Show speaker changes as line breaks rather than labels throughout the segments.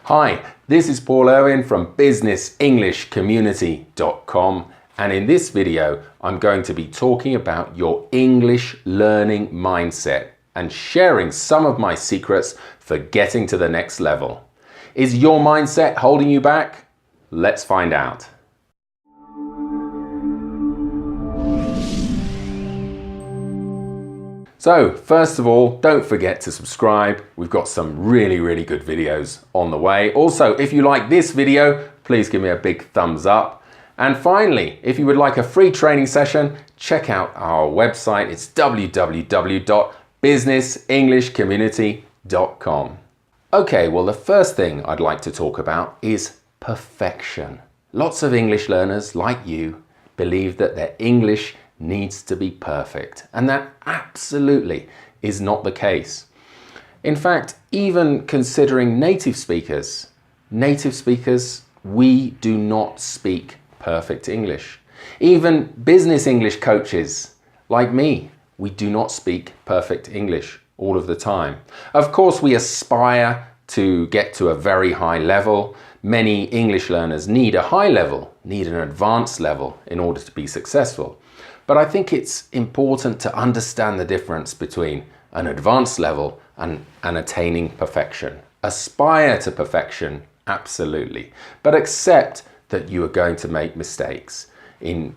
Hi, this is Paul Irwin from businessenglishcommunity.com, and in this video I'm going to be talking about your English learning mindset and sharing some of my secrets for getting to the next level. Is your mindset holding you back? Let's find out. So first of all, don't forget to subscribe. We've got some really good videos on the way. Also, if you like this video, please give me a big thumbs up. And finally, if you would like a free training session, check out our website. It's www.businessenglishcommunity.com. Okay, well, the first thing I'd like to talk about is perfection. Lots of English learners like you believe that their English needs to be perfect, and that absolutely is not the case. In fact, even considering native speakers, we do not speak perfect English. Even business English coaches like me, we do not speak perfect English all of the time. Of course, we aspire to get to a very high level. Many English learners need a high level, need an advanced level in order to be successful. But I think it's important to understand the difference between an advanced level and attaining perfection. Aspire to perfection, absolutely, but accept that you are going to make mistakes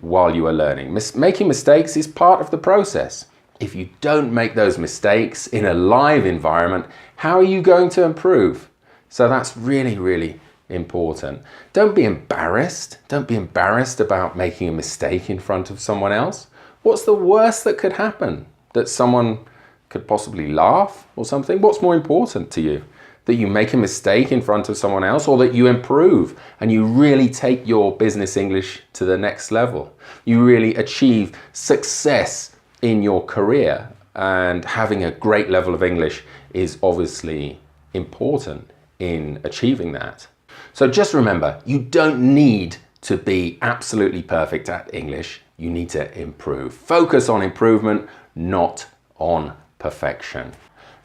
while you are learning. Making mistakes is part of the process. If you don't make those mistakes in a live environment, how are you going to improve? So that's really important. Don't be embarrassed. Don't be embarrassed about making a mistake in front of someone else. What's the worst that could happen? That someone could possibly laugh or something? What's more important to you? That you make a mistake in front of someone else, or that you improve and you really take your business English to the next level? You really achieve success in your career, and having a great level of English is obviously important in achieving that. So just remember, you don't need to be absolutely perfect at English. You need to improve. Focus on improvement, not on perfection.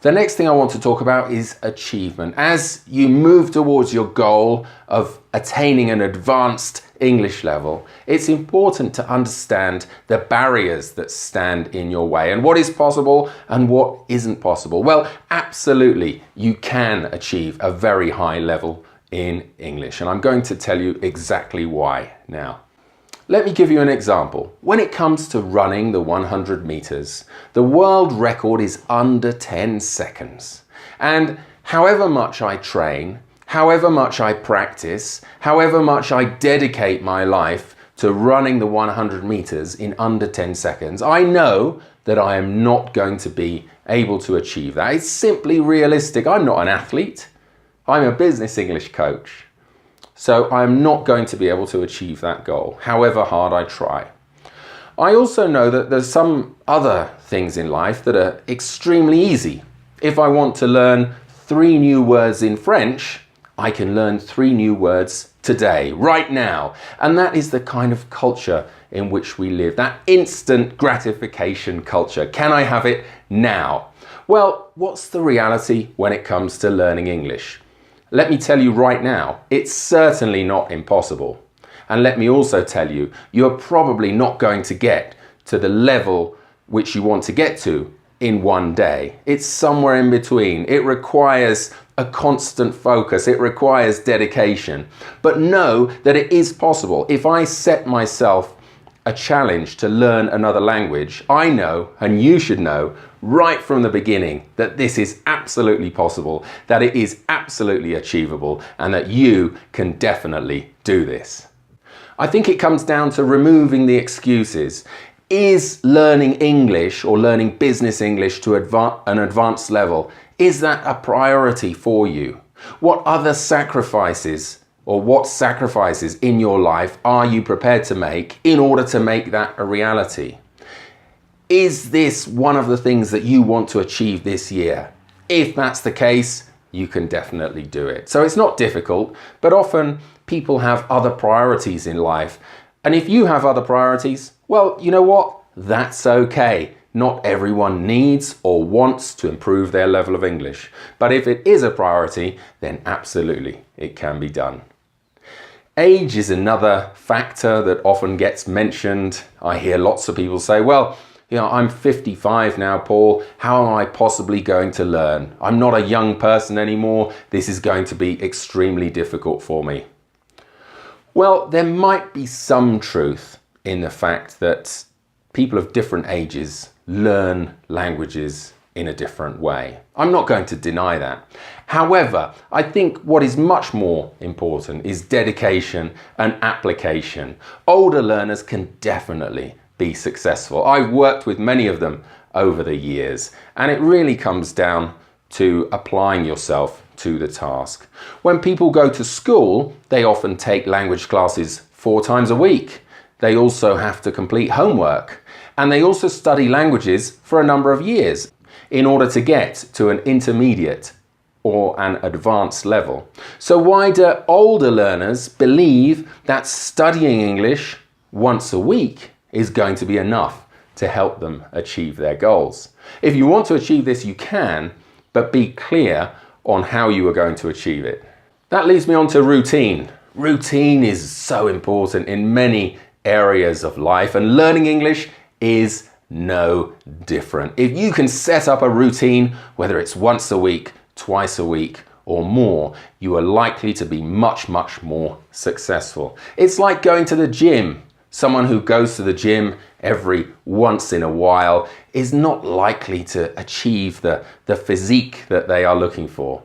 The next thing I want to talk about is achievement. As you move towards your goal of attaining an advanced English level, it's important to understand the barriers that stand in your way and what is possible and what isn't possible. Well, absolutely, you can achieve a very high level in English, and I'm going to tell you exactly why now. Let me give you an example. When it comes to running the 100 meters, the world record is under 10 seconds. And however much I train, however much I practice, however much I dedicate my life to running the 100 meters in under 10 seconds, I know that I am not going to be able to achieve that. It's simply realistic. I'm not an athlete. I'm a business English coach. So I'm not going to be able to achieve that goal, however hard I try. I also know that there's some other things in life that are extremely easy. If I want to learn 3 new words in French, I can learn 3 new words today, right now. And that is the kind of culture in which we live, that instant gratification culture. Can I have it now? Well, what's the reality when it comes to learning English? Let me tell you right now, it's certainly not impossible. And let me also tell you, you're probably not going to get to the level which you want to get to in one day. It's somewhere in between. It requires a constant focus. It requires dedication. But know that it is possible. If I set myself a challenge to learn another language, I know, and you should know, right from the beginning, that this is absolutely possible, that it is absolutely achievable, and that you can definitely do this. I think it comes down to removing the excuses. Is learning English or learning business English to an advanced level, is that a priority for you? What other sacrifices or what sacrifices in your life are you prepared to make in order to make that a reality? Is this one of the things that you want to achieve this year? If that's the case, you can definitely do it. So it's not difficult, but often people have other priorities in life. And if you have other priorities, well, you know what? That's okay. Not everyone needs or wants to improve their level of English, but if it is a priority, then absolutely it can be done. Age is another factor that often gets mentioned. I hear lots of people say, well, I'm 55 now, Paul. How am I possibly going to learn? I'm not a young person anymore. This is going to be extremely difficult for me. Well, there might be some truth in the fact that people of different ages learn languages in a different way. I'm not going to deny that. However, I think what is much more important is dedication and application. Older learners can definitely be successful. I've worked with many of them over the years, and it really comes down to applying yourself to the task. When people go to school, they often take language classes 4 times a week. They also have to complete homework, and they also study languages for a number of years in order to get to an intermediate or an advanced level. So why do older learners believe that studying English once a week is going to be enough to help them achieve their goals? If you want to achieve this, you can, but be clear on how you are going to achieve it. That leads me on to routine. Routine is so important in many areas of life, and learning English is no different. If you can set up a routine, whether it's once a week, twice a week, or more, you are likely to be much, much more successful. It's like going to the gym. Someone who goes to the gym every once in a while is not likely to achieve the physique that they are looking for.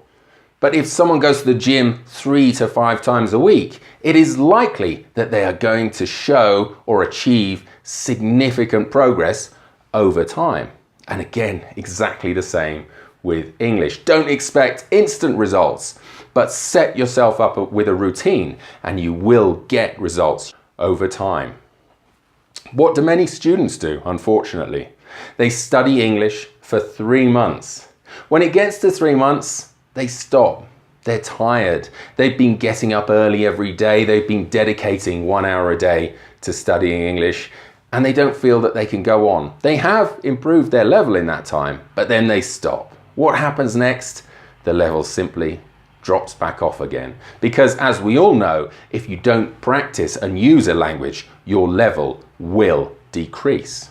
But if someone goes to the gym 3 to 5 times a week, it is likely that they are going to show or achieve significant progress over time. And again, exactly the same with English. Don't expect instant results, but set yourself up with a routine and you will get results over time. What do many students do, unfortunately? They study English for 3 months. When it gets to 3 months, they stop. They're tired. They've been getting up early every day. They've been dedicating 1 hour a day to studying English, and they don't feel that they can go on. They have improved their level in that time, but then they stop. What happens next? The level simply drops back off again. Because as we all know, if you don't practice and use a language, your level will decrease.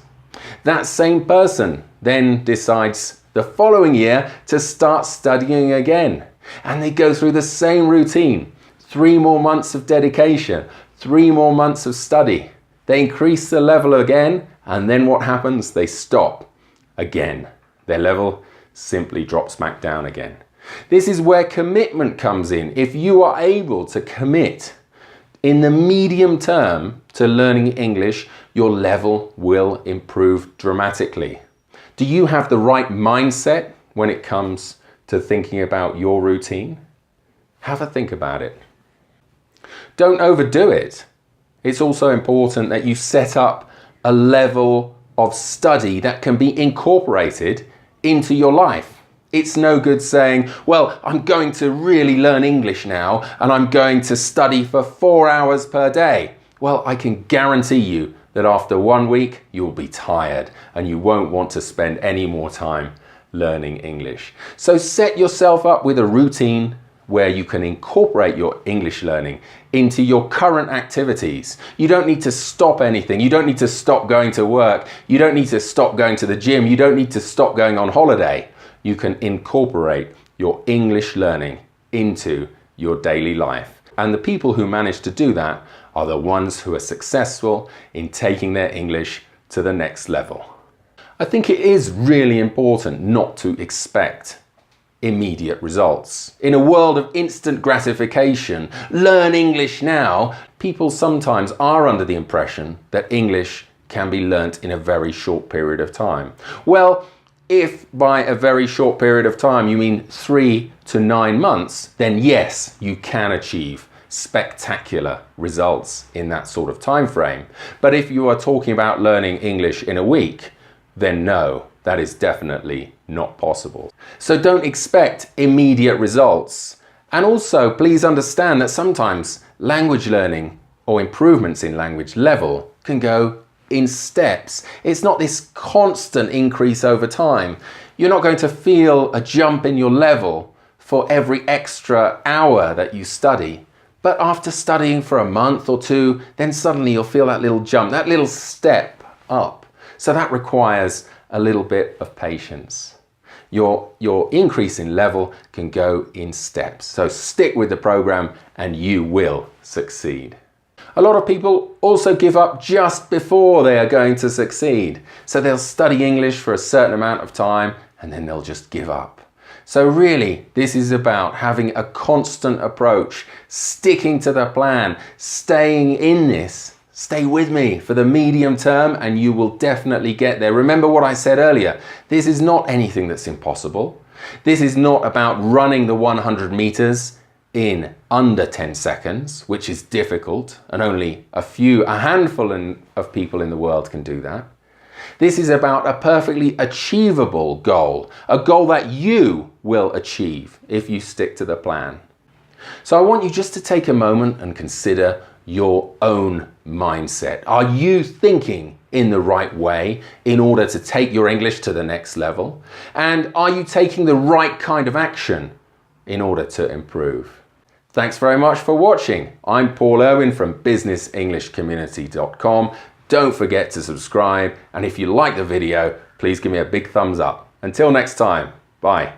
That same person then decides the following year to start studying again. And they go through the same routine. 3 more months of dedication, 3 more months of study. They increase the level again, and then what happens? They stop again. Their level simply drops back down again. This is where commitment comes in. If you are able to commit in the medium term to learning English, your level will improve dramatically. Do you have the right mindset when it comes to thinking about your routine? Have a think about it. Don't overdo it. It's also important that you set up a level of study that can be incorporated into your life. It's no good saying, well, I'm going to really learn English now and I'm going to study for 4 hours per day. Well, I can guarantee you that after 1 week, you'll be tired and you won't want to spend any more time learning English. So set yourself up with a routine where you can incorporate your English learning into your current activities. You don't need to stop anything. You don't need to stop going to work. You don't need to stop going to the gym. You don't need to stop going on holiday. You can incorporate your English learning into your daily life. And the people who manage to do that are the ones who are successful in taking their English to the next level. I think it is really important not to expect immediate results. In a world of instant gratification, learn English now, people sometimes are under the impression that English can be learnt in a very short period of time. Well, if by a very short period of time you mean 3 to 9 months, then yes, you can achieve spectacular results in that sort of time frame. But if you are talking about learning English in a week, then no, that is definitely not possible. So don't expect immediate results. And also, please understand that sometimes language learning or improvements in language level can go in steps. It's not this constant increase over time. You're not going to feel a jump in your level for every extra hour that you study. But after studying for a month or two, then suddenly you'll feel that little jump, that little step up. So that requires a little bit of patience. Your increase in level can go in steps. So stick with the program and you will succeed. A lot of people also give up just before they are going to succeed. So they'll study English for a certain amount of time and then they'll just give up. So really, this is about having a constant approach, sticking to the plan, staying in this. Stay with me for the medium term and you will definitely get there. Remember what I said earlier, this is not anything that's impossible. This is not about running the 100 meters in under 10 seconds, which is difficult and only a handful of people in the world can do that. This is about a perfectly achievable goal, a goal that you will achieve if you stick to the plan. So I want you just to take a moment and consider your own mindset. Are you thinking in the right way in order to take your English to the next level? And are you taking the right kind of action in order to improve? Thanks very much for watching. I'm Paul Irwin from businessenglishcommunity.com. Don't forget to subscribe, and if you like the video, please give me a big thumbs up. Until next time, bye.